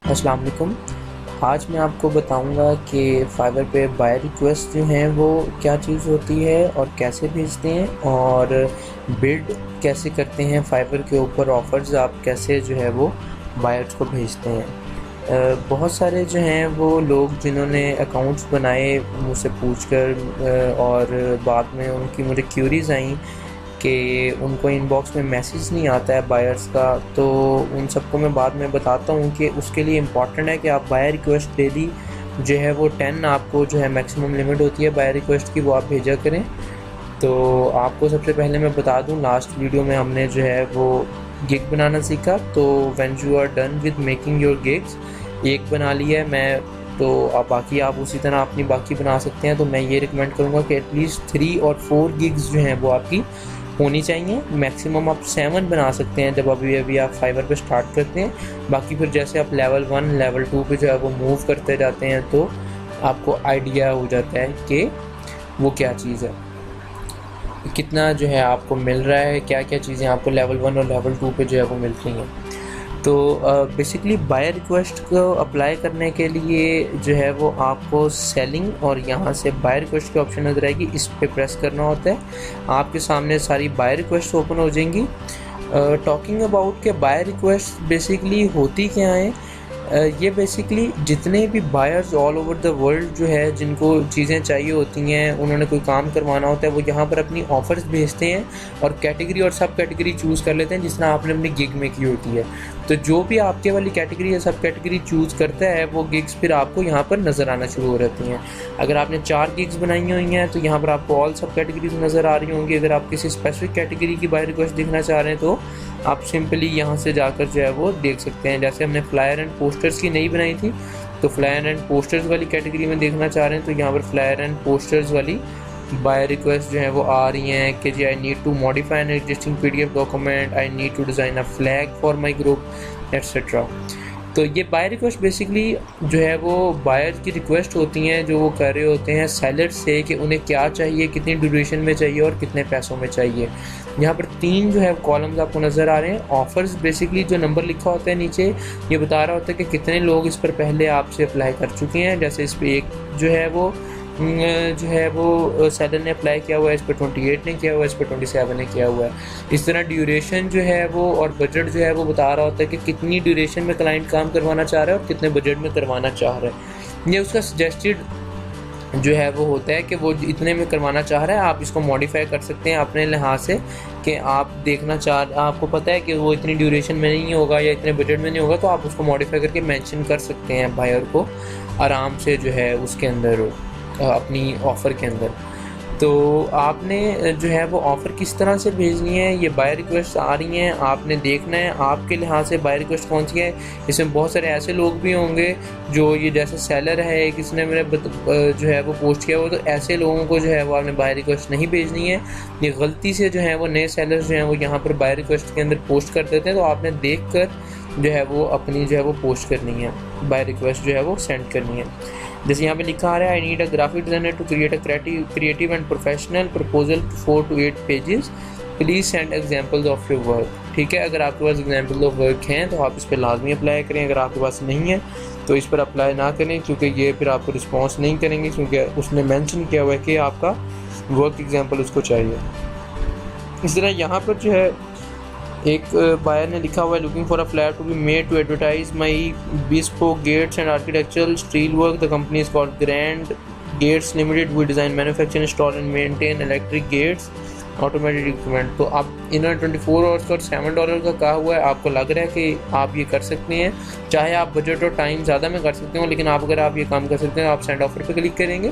अस्सलाम वालेकुम। आज मैं आपको बताऊंगा कि फाइवर पे बाय रिक्वेस्ट जो हैं वो क्या चीज़ होती है और कैसे भेजते हैं, और बिल्ड कैसे करते हैं फाइवर के ऊपर ऑफ़र्स आप कैसे जो है वो बायर्स को भेजते हैं। बहुत सारे जो हैं वो लोग जिन्होंने अकाउंट्स बनाए मुझसे पूछकर और बाद में उनकी मुझे क्यूरीज़ आई कि उनको इनबॉक्स में मैसेज नहीं आता है बायर्स का, तो उन सबको मैं बाद में बताता हूँ कि उसके लिए इम्पॉर्टेंट है कि आप बायर रिक्वेस्ट डेली जो है वो 10 आपको जो है मैक्सिमम लिमिट होती है बायर रिक्वेस्ट की, वो आप भेजा करें। तो आपको सबसे पहले मैं बता दूँ, लास्ट वीडियो में हमने जो है वो गिग बनाना सीखा। तो when you are done with making your gigs, एक बना लिया है मैं, तो बाकी आप उसी तरह अपनी बाकी बना सकते हैं। तो मैं ये रिकमेंड करूँगा कि एटलीस्ट 3 और 4 गिग्स जो हैं वो आपकी होनी चाहिए। मैक्सिमम आप 7 बना सकते हैं जब अभी आप फाइवर पे स्टार्ट करते हैं। बाकी फिर जैसे आप लेवल 1 लेवल 2 पे जो है वो मूव करते जाते हैं तो आपको आइडिया हो जाता है कि वो क्या चीज़ है, कितना जो है आपको मिल रहा है, क्या क्या चीज़ें आपको लेवल 1 और लेवल 2 पे जो है वो मिलती हैं। तो बेसिकली बायर रिक्वेस्ट को अप्लाई करने के लिए जो है वो आपको सेलिंग और यहाँ से बायर रिक्वेस्ट की ऑप्शन नजर आएगी, इस पे प्रेस करना होता है। आपके सामने सारी बायर रिक्वेस्ट ओपन हो जाएंगी। टॉकिंग अबाउट के बायर रिक्वेस्ट बेसिकली होती क्या है, ये बेसिकली जितने भी buyers all over the world जो है जिनको चीज़ें चाहिए होती हैं, उन्होंने कोई काम करवाना होता है, वो यहाँ पर अपनी ऑफ़र्स भेजते हैं और कैटेगरी और सब कैटेगरी चूज़ कर लेते हैं जिस तरह आपने अपनी गिग में की होती है। तो जो भी आपके वाली कैटेगरी या सब कैटेगरी चूज़ करता है वो गिग्स फिर आपको यहाँ पर नज़र आना शुरू हो जाती हैं। अगर आपने 4 गिग्स बनाई हुई हैं तो यहाँ पर आपको ऑल सब कैटेगरीज नज़र आ रही होंगी। अगर आप किसी स्पेसिफिक कैटेगरी की बाय रिक्वेस्ट देखना चाह रहे हैं तो आप सिंपली यहाँ से जाकर जो है वो देख सकते हैं। जैसे हमने फ्लायर एंड पोस्टर्स की नई बनाई थी, तो फ्लायर एंड पोस्टर्स वाली कैटेगरी में देखना चाह रहे हैं तो यहाँ पर फ्लायर एंड पोस्टर्स वाली बाय रिक्वेस्ट जो है वो आ रही हैं कि जी I need to modify an existing PDF document, I need to design a flag for my group etcetera. तो ये बाय रिक्वेस्ट बेसिकली जो है वो बायर की रिक्वेस्ट होती हैं जो वो कर रहे होते हैं सेलर से कि उन्हें क्या चाहिए, कितनी ड्यूरेशन में चाहिए और कितने पैसों में चाहिए। यहाँ पर 3 जो है कॉलम्स आपको नज़र आ रहे हैं। ऑफ़र्स बेसिकली जो नंबर लिखा होता है नीचे, ये बता रहा होता है कि कितने लोग इस पर पहले आपसे अप्लाई कर चुके हैं। जैसे इस पर एक जो है वो सेलर ने अप्लाई किया हुआ है, इस पर 28 ने किया हुआ है, इस पर 27 ने किया हुआ है। इस तरह ड्यूरेशन जो है वो और बजट जो है वो बता रहा होता है कि कितनी ड्यूरेशन में क्लाइंट काम करवाना चाह रहा है और कितने बजट में करवाना चाह रहा है। ये उसका सजेस्टेड जो है वो होता है कि वो इतने में करवाना चाह रहा है। आप इसको मॉडिफाई कर सकते हैं अपने लिहाज से कि आपको पता है कि वो इतनी ड्यूरेशन में नहीं होगा या इतने बजट में नहीं होगा, तो आप उसको मॉडिफाई करके मेंशन कर सकते हैं बायर को आराम से जो है उसके अंदर अपनी ऑफ़र के अंदर। तो आपने जो है वो ऑफ़र किस तरह से भेजनी है, ये बाय रिक्वेस्ट आ रही हैं, आपने देखना है आपके लिहाज से बाय रिक्वेस्ट कौन सी है। इसमें बहुत सारे ऐसे लोग भी होंगे जो ये जैसे सेलर है, किसने मेरे जो है वो पोस्ट किया हुआ, तो ऐसे लोगों को जो है वो आपने बाय रिक्वेस्ट नहीं भेजनी है। ये गलती से जो है वो नए सेलर्स जो हैं वो यहाँ पर बाय रिक्वेस्ट के अंदर पोस्ट कर देते हैं, तो आपने देख कर जो है वो अपनी जो है वो पोस्ट करनी है, बाय रिक्वेस्ट जो है वो सेंड करनी है। जैसे यहाँ पे लिखा आ रहा है, I need a graphic designer to create a creative and professional proposal 4 to 8 pages, please send examples of your work. ठीक है, अगर आपके पास एग्जांपल ऑफ वर्क हैं तो आप इस पर लाजमी अप्लाई करें। अगर आपके पास नहीं है तो इस पर अप्लाई ना करें, क्योंकि ये फिर आपको रिस्पॉन्स नहीं करेंगे, क्योंकि उसने मैंशन किया हुआ है कि आपका वर्क एग्जाम्पल उसको चाहिए। इस तरह यहाँ पर जो है एक बायर ने लिखा हुआ है, looking for a flat to be made to advertise my bespoke gates and architectural steel work. The company is called Grand Gates Limited. We design, manufacture, install and maintain electric gates, automated equipment. तो आप इन्होंने 24 hours का और $7 का कहा हुआ है। आपको लग रहा है कि आप ये कर सकते हैं, चाहे आप बजट और टाइम ज़्यादा में कर सकते हो, लेकिन अगर आप ये काम कर सकते हैं, आप सेंड ऑफर पे क्लिक करेंगे।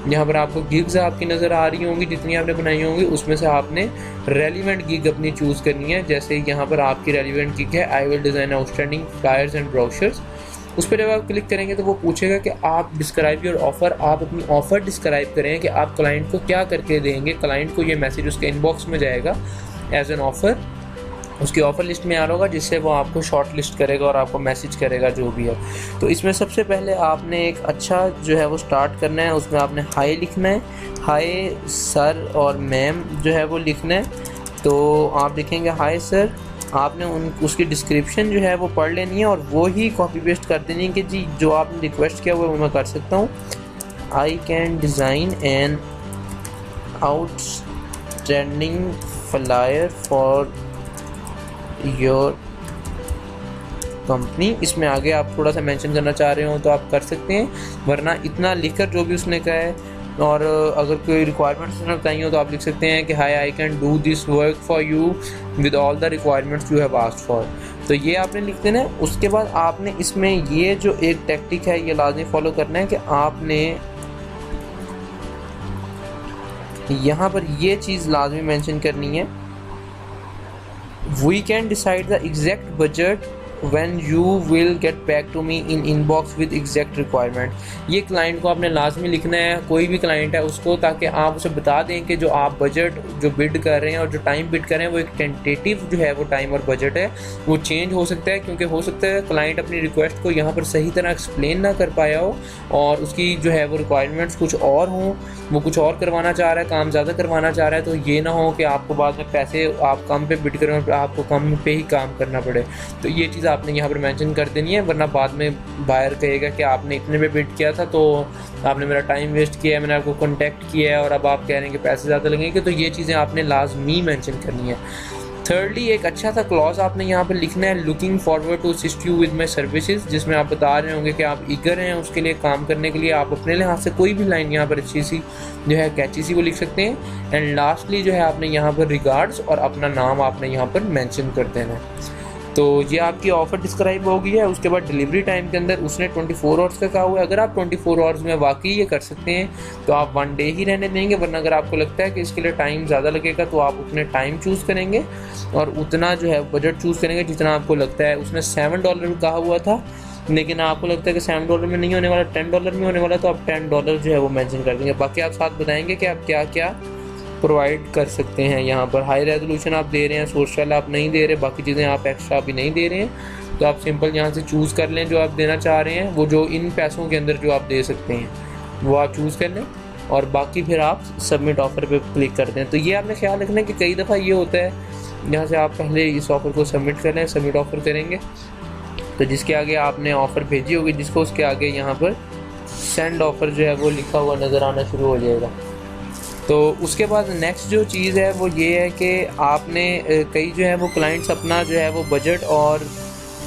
यहाँ पर आपको गिग्स आपकी नज़र आ रही होंगी, जितनी आपने बनाई होंगी उसमें से आपने रेलिवेंट गिग अपनी चूज़ करनी है। जैसे यहाँ पर आपकी रेलिवेंट गिग है, I will design outstanding flyers and brochures. उस पर जब आप क्लिक करेंगे तो वो पूछेगा कि आप डिस्क्राइब योर ऑफ़र, आप अपनी ऑफ़र डिस्क्राइब करें कि आप क्लाइंट को क्या करके देंगे। क्लाइंट को ये मैसेज उसके इनबॉक्स में जाएगा एज एन ऑफ़र उसकी ऑफ़र लिस्ट में आ रहा होगा, जिससे वो आपको शॉर्ट लिस्ट करेगा और आपको मैसेज करेगा जो भी है। तो इसमें सबसे पहले आपने एक अच्छा जो है वो स्टार्ट करना है, उसमें आपने हाय लिखना है, हाय सर और मैम जो है वो लिखना है। तो आप लिखेंगे हाय सर, आपने उसकी डिस्क्रिप्शन जो है वो पढ़ लेनी है और वो ही कॉपी पेस्ट कर देनी है कि जी जो आपने रिक्वेस्ट किया वो मैं कर सकता हूँ। I can design an outstanding flyer for your company. इसमें आगे आप थोड़ा सा मेंशन करना चाह रहे हो तो आप कर सकते हैं, वरना इतना लिखकर जो भी उसने कहा है, और अगर कोई रिक्वायरमेंट्स उसने बताई हो तो आप लिख सकते हैं कि hi I can do this work for you with all the requirements you have asked for. तो ये आपने लिख देना है। उसके बाद आपने इसमें ये जो एक टेक्निक है ये लाजमी फॉलो करना है कि आपने यहाँ पर ये चीज़ लाजमी मेंशन करनी है, We can decide the exact budget when you will get back to me in inbox with exact requirement। ये क्लाइंट को आपने लाजमी लिखना है, कोई भी क्लाइंट है उसको, ताकि आप उसे बता दें कि जो आप बजट जो बिड कर रहे हैं और जो टाइम बिड कर रहे हैं वो एक टेंटेटिव जो है वो टाइम और बजट है, वो चेंज हो सकता है, क्योंकि हो सकता है क्लाइंट अपनी रिक्वेस्ट को यहाँ पर सही तरह एक्सप्लेन ना कर पाया हो और उसकी जो है वो रिक्वायरमेंट्स कुछ और हों, वो कुछ और करवाना चाह रहा है, काम ज़्यादा करवाना चाह रहा है। तो ये ना हो कि आपको बाद में पैसे आप कम पे बिड करें और आपको कम पे ही काम करना पड़े। तो ये चीज़ आपने यहाँ पर मेंशन कर देनी है, वरना बाद में बायर कहेगा कि आपने इतने पे बिड किया था तो आपने मेरा टाइम वेस्ट किया है, मैंने आपको कॉन्टैक्ट किया है और अब आप कह रहे हैं कि पैसे ज़्यादा लगेंगे। तो ये चीज़ें आपने लाजमी मेंशन करनी है। थर्डली, एक अच्छा सा क्लॉज आपने यहाँ पर लिखना है, looking forward to assist you with my services, जिसमें आप बता रहे होंगे कि आप ईगर हैं उसके लिए काम करने के लिए। आप अपने लिहाज से कोई भी लाइन यहाँ पर अच्छी सी जो है कैची सी वो लिख सकते हैं। एंड लास्टली जो है आपने यहाँ पर रिगार्ड्स और अपना नाम आपने यहाँ पर मेंशन कर देना है। तो ये आपकी ऑफ़र डिस्क्राइब हो गई है। उसके बाद डिलीवरी टाइम के अंदर उसने 24 आवर्स का कहा हुआ है। अगर आप 24 आवर्स में वाकई ये कर सकते हैं तो आप 1 डे ही रहने देंगे, वरना अगर आपको लगता है कि इसके लिए टाइम ज़्यादा लगेगा तो आप उतने टाइम चूज़ करेंगे और उतना जो है बजट चूज़ करेंगे जितना आपको लगता है। उसने $7 कहा हुआ था, लेकिन आपको लगता है कि $7 में नहीं होने वाला, $10 में होने वाला, तो आप $10 जो है वो मेंशन कर देंगे। बाकी आप साथ बताएंगे कि आप क्या क्या प्रोवाइड कर सकते हैं। यहाँ पर हाई रेजोल्यूशन आप दे रहे हैं, सोशल आप नहीं दे रहे, बाकी चीज़ें आप एक्स्ट्रा भी नहीं दे रहे हैं। तो आप सिंपल यहाँ से चूज़ कर लें जो आप देना चाह रहे हैं, वो जो इन पैसों के अंदर जो आप दे सकते हैं वो आप चूज़ कर लें और बाकी फिर आप सबमिट ऑफ़र पे क्लिक कर दें। तो ये आपने ख्याल रखना है कि कई दफ़ा ये होता है यहाँ से आप पहले इस ऑफ़र को सबमिट कर लें, सबमिट ऑफ़र करेंगे तो जिसके आगे आपने ऑफ़र भेजी होगी जिसको, उसके आगे यहाँ पर सेंड ऑफ़र जो है वो लिखा हुआ नज़र आना शुरू हो जाएगा। तो उसके बाद नेक्स्ट जो चीज़ है वो ये है कि आपने कई जो है वो क्लाइंट्स अपना जो है वो बजट और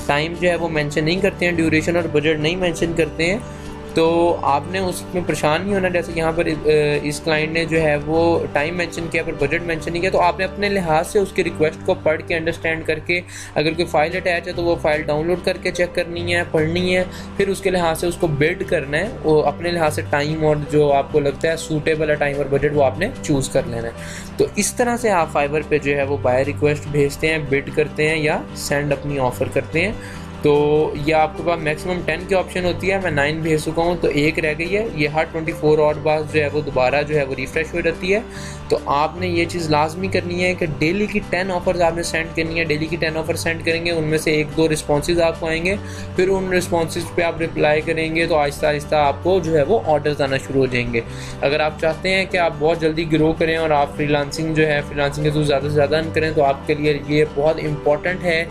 टाइम जो है वो मेंशन नहीं करते हैं, ड्यूरेशन और बजट नहीं मेंशन करते हैं। तो आपने उसमें परेशान नहीं होना। जैसे यहाँ पर इस क्लाइंट ने जो है वो टाइम मेंशन किया पर बजट मेंशन नहीं किया, तो आपने अपने लिहाज से उसकी रिक्वेस्ट को पढ़ के अंडरस्टैंड करके, अगर कोई फ़ाइल अटैच है तो वो फ़ाइल डाउनलोड करके चेक करनी है, पढ़नी है, फिर उसके लिहाज से उसको बिल्ड करना है। वो अपने लिहाज से टाइम और जो आपको लगता है सूटेबल है टाइम और बजट वो आपने चूज़ कर लेना है। तो इस तरह से आप फाइवर पे जो है वो बाय रिक्वेस्ट भेजते हैं, बिड करते हैं या सेंड अपनी ऑफ़र करते हैं। तो ये आपके पास मैक्सिमम 10 की ऑप्शन होती है, मैं 9 भेज चुका हूँ तो एक रह गई है। ये हर 24 आवर बाद जो है वो दोबारा जो है वो रिफ़्रेश हो जाती है। तो आपने ये चीज़ लाजमी करनी है कि डेली की 10 ऑफ़र्स आपने सेंड करनी है। डेली की 10 ऑफ़र सेंड करेंगे, उनमें से 1-2 रिस्पॉन्सेज आपको आएंगे, फिर उन रिस्पॉन्सेज पे आप रिप्लाई करेंगे तो आहिस्ता आहिस्ता आपको जो है वो ऑर्डर्स आना शुरू हो जाएंगे। अगर आप चाहते हैं कि आप बहुत जल्दी ग्रो करें और आप फ्रीलांसिंग जो है फ्रीलांसिंग के थ्रू ज़्यादा से ज़्यादा अर्न करें, तो आपके लिए ये बहुत इंपॉर्टेंट है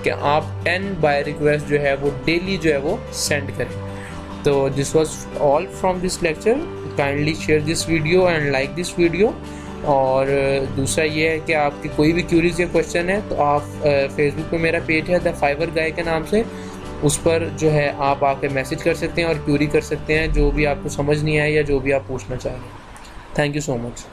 कि आप 10 बाय रिक्वेस्ट जो है वो डेली जो है वो सेंड करें। तो this was all from this lecture. Kindly share this video and like this video. और दूसरा ये है कि आपकी कोई भी क्यूरीज या क्वेश्चन है तो आप फेसबुक पे मेरा पेज है द फाइवर गाय के नाम से, उस पर जो है आप आके मैसेज कर सकते हैं और क्यूरी कर सकते हैं जो भी आपको समझ नहीं आए या जो भी आप पूछना चाहें। Thank you so much.